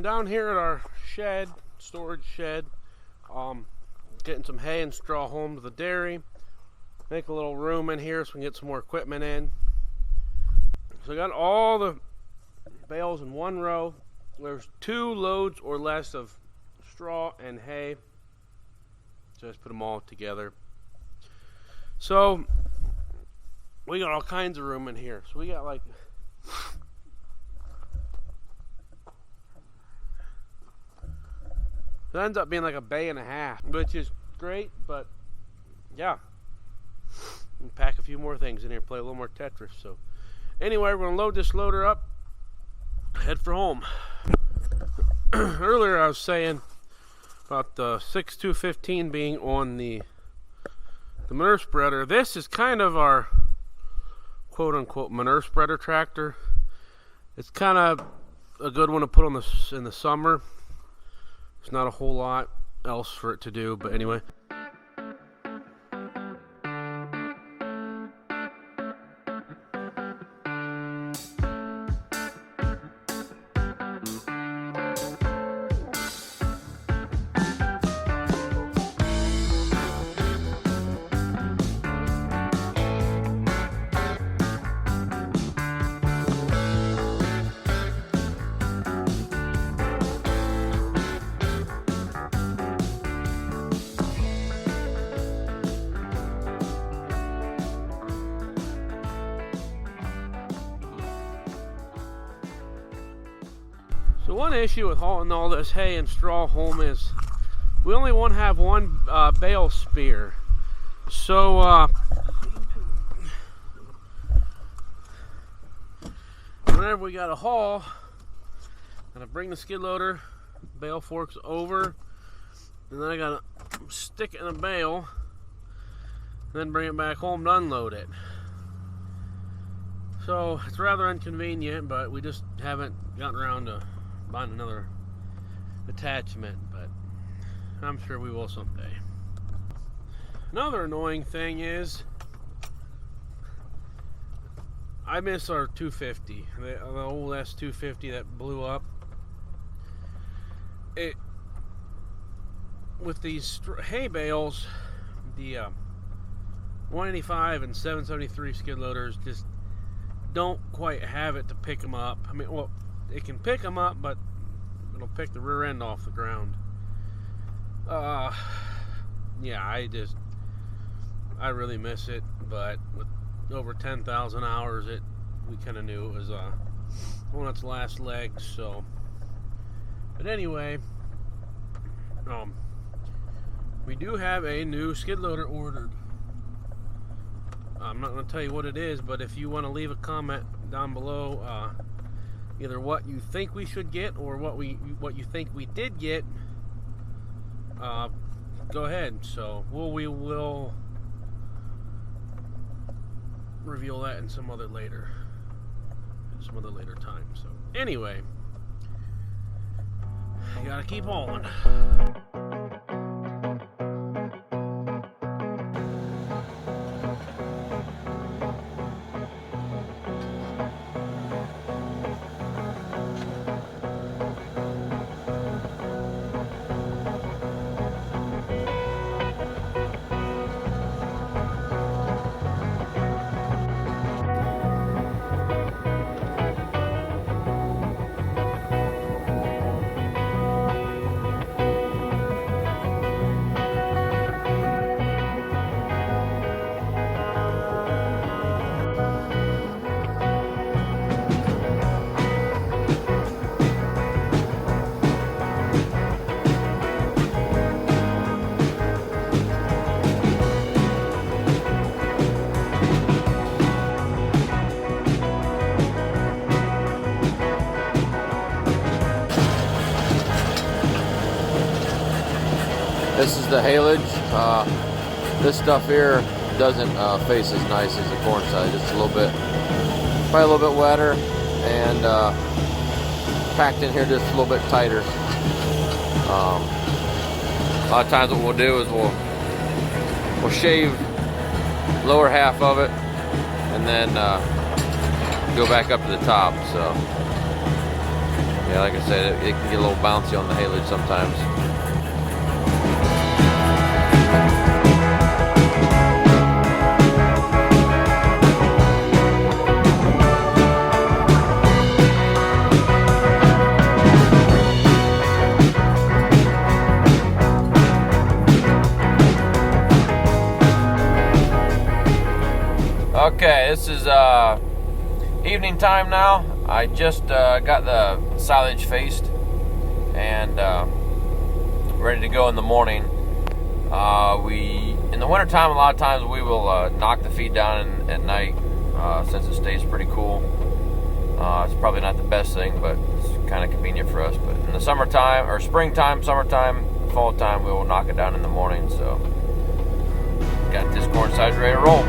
down here at our shed, storage shed, getting some hay and straw home to the dairy. Make a little room in here so we can get some more equipment in. So I got all the bales in one row. There's 2 loads or less of straw and hay. Just put them all together. So we got all kinds of room in here. So we got like it ends up being like a bay and a half, which is great, but yeah. And pack a few more things in here, play a little more Tetris. So anyway, we're gonna load this loader up, head for home. Earlier I was saying about the 6215 being on the manure spreader. This is kind of our quote-unquote manure spreader tractor. It's kind of a good one to put on in the summer. There's not a whole lot else for it to do, but anyway. So one issue with hauling all this hay and straw home is we only have one bale spear. So whenever we got to haul, I'm gonna bring the skid loader, bale forks over, and then I gotta stick it in a bale, and then bring it back home to unload it. So it's rather inconvenient, but we just haven't gotten around to buying another attachment, but I'm sure we will someday. Another annoying thing is I miss our 250, the old S250 that blew up. It with these hay bales, the 185 and 773 skid loaders just don't quite have it to pick them up. I mean, well, it can pick them up, but it'll pick the rear end off the ground. Yeah, I really miss it, but with over 10,000 hours, we kind of knew it was on its last legs. So, but anyway, we do have a new skid loader ordered. I'm not going to tell you what it is, but if you want to leave a comment down below, either what you think we should get or what you think we did get, go ahead. So we will reveal that in some other later time. So anyway, you gotta keep on. This is the haylage. This stuff here doesn't face as nice as the corn side. It's a little bit, probably a little bit wetter, and packed in here just a little bit tighter. A lot of times what we'll do is we'll shave lower half of it and then go back up to the top. So Yeah, like I said, it can get a little bouncy on the haylage sometimes. Okay, this is evening time now. I just got the silage faced and ready to go in the morning. In the wintertime, a lot of times we will knock the feed down at night since it stays pretty cool. It's probably not the best thing, but it's kind of convenient for us. But in the summertime, or springtime, summertime, fall time, we will knock it down in the morning. So got this corn size ready to roll.